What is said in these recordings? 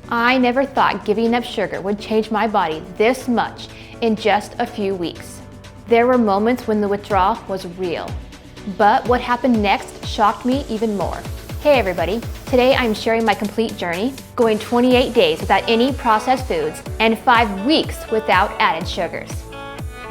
I never thought giving up sugar would change my body this much in just a few weeks. There were moments when the withdrawal was real, but what happened next shocked me even more. Hey everybody, today I'm sharing my complete journey, going 28 days without any processed foods and 5 weeks without added sugars.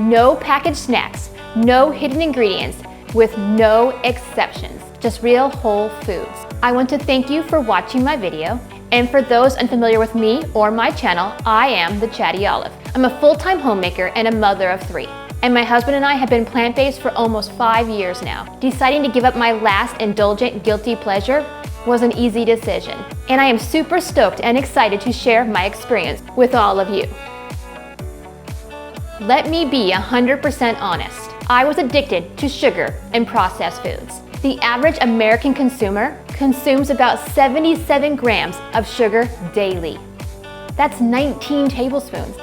No packaged snacks, no hidden ingredients, with no exceptions, just real whole foods. I want to thank you for watching my video, and for those unfamiliar with me or my channel, I am the Chatty Olive. I'm a full-time homemaker and a mother of 3. And my husband and I have been plant-based for almost 5 years now. Deciding to give up my last indulgent guilty pleasure was an easy decision. And I am super stoked and excited to share my experience with all of you. Let me be 100% honest. I was addicted to sugar and processed foods. The average American consumer consumes about 77 grams of sugar daily. That's 19 tablespoons.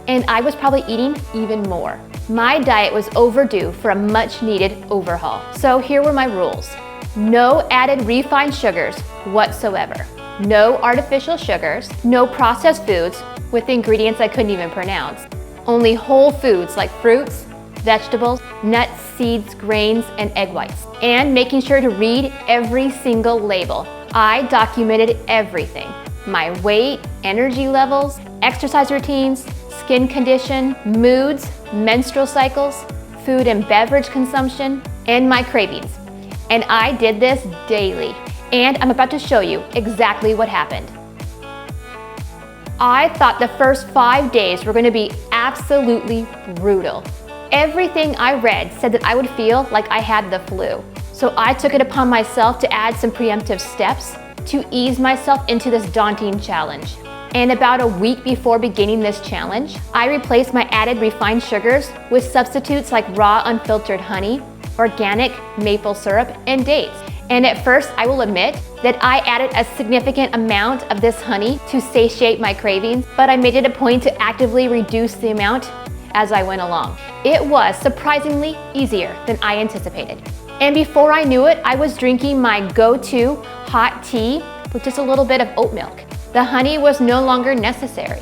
And I was probably eating even more. My diet was overdue for a much needed overhaul. So here were my rules. No added refined sugars whatsoever. No artificial sugars. No processed foods with ingredients I couldn't even pronounce. Only whole foods like fruits, vegetables, nuts, seeds, grains, and egg whites. And making sure to read every single label. I documented everything. My weight, energy levels, exercise routines, skin condition, moods, menstrual cycles, food and beverage consumption, and my cravings. And I did this daily. And I'm about to show you exactly what happened. I thought the first 5 days were going to be absolutely brutal. Everything I read said that I would feel like I had the flu. So I took it upon myself to add some preemptive steps to ease myself into this daunting challenge. And about a week before beginning this challenge, I replaced my added refined sugars with substitutes like raw unfiltered honey, organic maple syrup, and dates. And at first, I will admit that I added a significant amount of this honey to satiate my cravings, but I made it a point to actively reduce the amount as I went along. It was surprisingly easier than I anticipated. And before I knew it, I was drinking my go-to hot tea with just a little bit of oat milk. The honey was no longer necessary.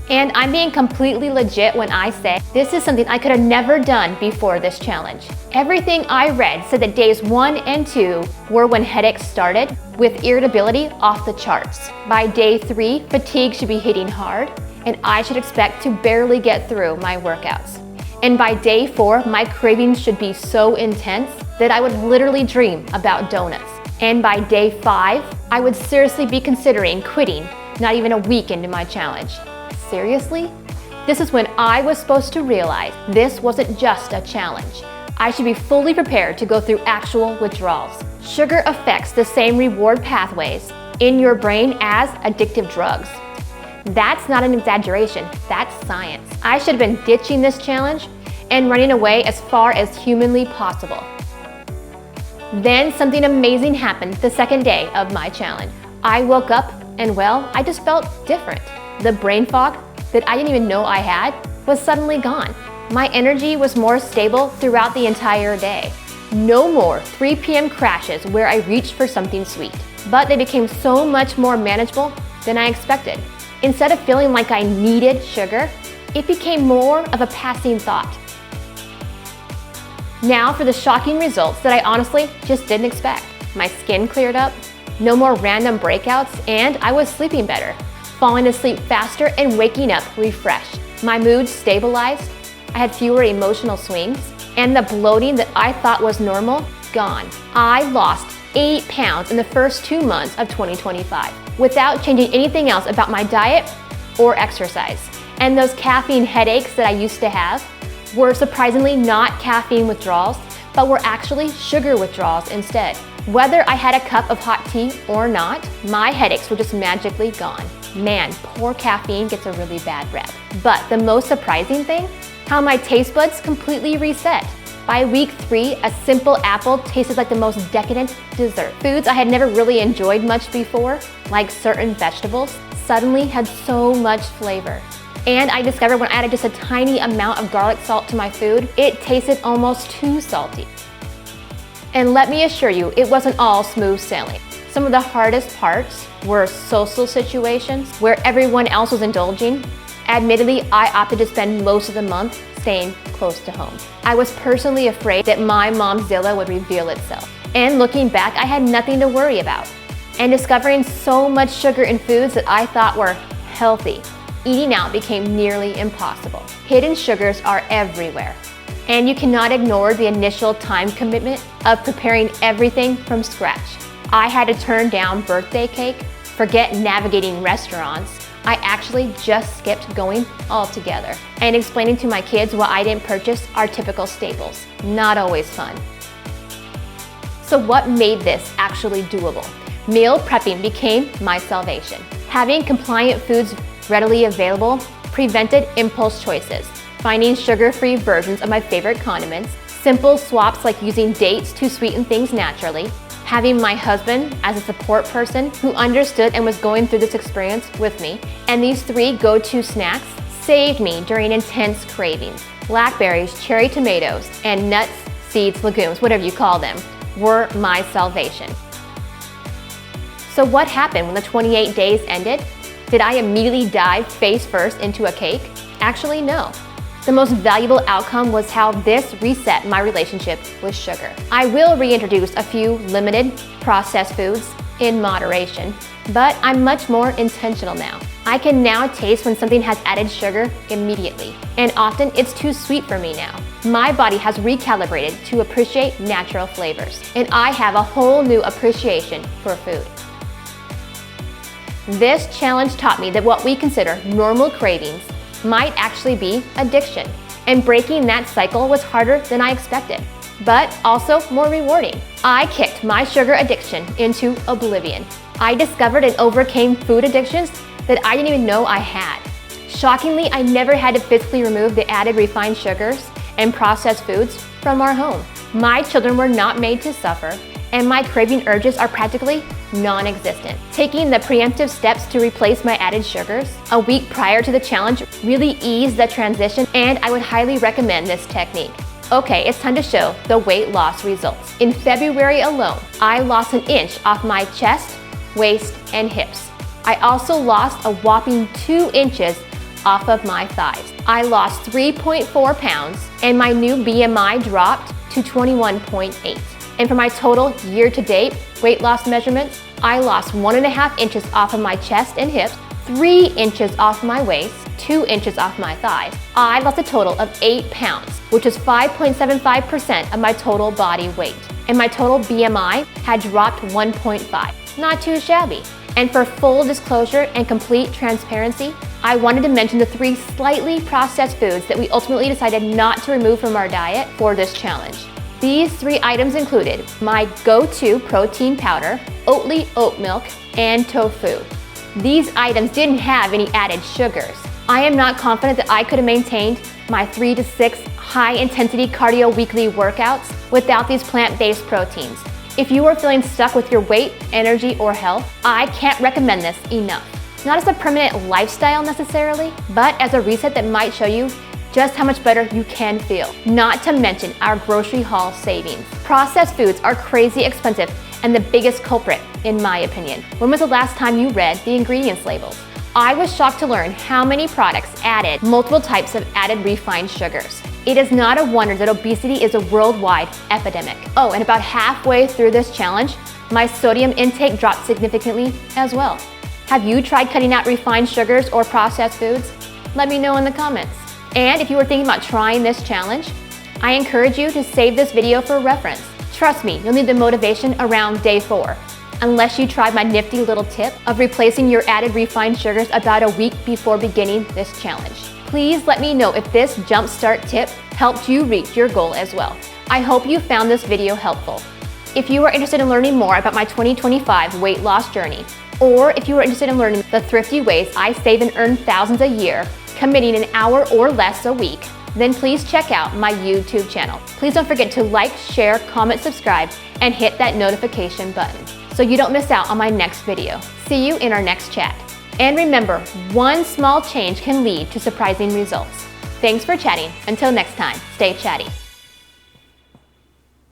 And I'm being completely legit when I say this is something I could have never done before this challenge. Everything I read said that days 1 and 2 were when headaches started, with irritability off the charts. By day 3, fatigue should be hitting hard, and I should expect to barely get through my workouts. And by day 4, my cravings should be so intense that I would literally dream about donuts. And by day 5, I would seriously be considering quitting not even a week into my challenge. Seriously? This is when I was supposed to realize this wasn't just a challenge. I should be fully prepared to go through actual withdrawals. Sugar affects the same reward pathways in your brain as addictive drugs. That's not an exaggeration, that's science. I should have been ditching this challenge and running away as far as humanly possible. Then something amazing happened the second day of my challenge. I woke up and well, I just felt different. The brain fog that I didn't even know I had was suddenly gone. My energy was more stable throughout the entire day. No more 3 p.m. crashes where I reached for something sweet, but they became so much more manageable than I expected. Instead of feeling like I needed sugar, it became more of a passing thought. Now for the shocking results that I honestly just didn't expect. My skin cleared up, no more random breakouts, and I was sleeping better, falling asleep faster and waking up refreshed. My mood stabilized, I had fewer emotional swings, and the bloating that I thought was normal, gone. I lost 8 pounds in the first 2 months of 2025 without changing anything else about my diet or exercise. And those caffeine headaches that I used to have were surprisingly not caffeine withdrawals, but were actually sugar withdrawals instead. Whether I had a cup of hot tea or not, my headaches were just magically gone. Man, poor caffeine gets a really bad rep. But the most surprising thing, how my taste buds completely reset. By week 3, a simple apple tasted like the most decadent dessert. Foods I had never really enjoyed much before, like certain vegetables, suddenly had so much flavor. And I discovered when I added just a tiny amount of garlic salt to my food, it tasted almost too salty. And let me assure you, it wasn't all smooth sailing. Some of the hardest parts were social situations where everyone else was indulging. Admittedly, I opted to spend most of the month staying close to home. I was personally afraid that my momzilla would reveal itself. And looking back, I had nothing to worry about. And discovering so much sugar in foods that I thought were healthy, eating out became nearly impossible. Hidden sugars are everywhere. And you cannot ignore the initial time commitment of preparing everything from scratch. I had to turn down birthday cake, forget navigating restaurants. I actually just skipped going altogether. And explaining to my kids why I didn't purchase our typical staples. Not always fun. So what made this actually doable? Meal prepping became my salvation. Having compliant foods readily available prevented impulse choices. Finding sugar-free versions of my favorite condiments, simple swaps like using dates to sweeten things naturally, having my husband as a support person who understood and was going through this experience with me, and these 3 go-to snacks saved me during intense cravings. Blackberries, cherry tomatoes, and nuts, seeds, legumes, whatever you call them, were my salvation. So what happened when the 28 days ended? Did I immediately dive face first into a cake? Actually, no. The most valuable outcome was how this reset my relationship with sugar. I will reintroduce a few limited processed foods in moderation, but I'm much more intentional now. I can now taste when something has added sugar immediately, and often it's too sweet for me now. My body has recalibrated to appreciate natural flavors, and I have a whole new appreciation for food. This challenge taught me that what we consider normal cravings might actually be addiction, and breaking that cycle was harder than I expected, but also more rewarding. I kicked my sugar addiction into oblivion. I discovered and overcame food addictions that I didn't even know I had. Shockingly, I never had to physically remove the added refined sugars and processed foods from our home. My children were not made to suffer, and my craving urges are practically non-existent. Taking the preemptive steps to replace my added sugars a week prior to the challenge really eased the transition, and I would highly recommend this technique. Okay, it's time to show the weight loss results. In February alone, I lost 1 inch off my chest, waist, and hips. I also lost a whopping 2 inches off of my thighs. I lost 3.4 pounds, and my new BMI dropped to 21.8. And for my total year-to-date weight loss measurements, I lost 1.5 inches off of my chest and hips, 3 inches off my waist, 2 inches off my thighs. I lost a total of 8 pounds, which is 5.75% of my total body weight. And my total BMI had dropped 1.5. Not too shabby. And for full disclosure and complete transparency, I wanted to mention the 3 slightly processed foods that we ultimately decided not to remove from our diet for this challenge. These 3 items included my go-to protein powder, Oatly oat milk, and tofu. These items didn't have any added sugars. I am not confident that I could have maintained my 3 to 6 high-intensity cardio weekly workouts without these plant-based proteins. If you are feeling stuck with your weight, energy, or health, I can't recommend this enough. Not as a permanent lifestyle necessarily, but as a reset that might show you just how much better you can feel. Not to mention our grocery haul savings. Processed foods are crazy expensive and the biggest culprit, in my opinion. When was the last time you read the ingredients labels? I was shocked to learn how many products added multiple types of added refined sugars. It is not a wonder that obesity is a worldwide epidemic. Oh, and about halfway through this challenge, my sodium intake dropped significantly as well. Have you tried cutting out refined sugars or processed foods? Let me know in the comments. And if you are thinking about trying this challenge, I encourage you to save this video for reference. Trust me, you'll need the motivation around day 4, unless you tried my nifty little tip of replacing your added refined sugars about a week before beginning this challenge. Please let me know if this jumpstart tip helped you reach your goal as well. I hope you found this video helpful. If you are interested in learning more about my 2025 weight loss journey, or if you are interested in learning the thrifty ways I save and earn thousands a year, committing an hour or less a week, then please check out my YouTube channel. Please don't forget to like, share, comment, subscribe, and hit that notification button so you don't miss out on my next video. See you in our next chat. And remember, one small change can lead to surprising results. Thanks for chatting. Until next time, stay chatty.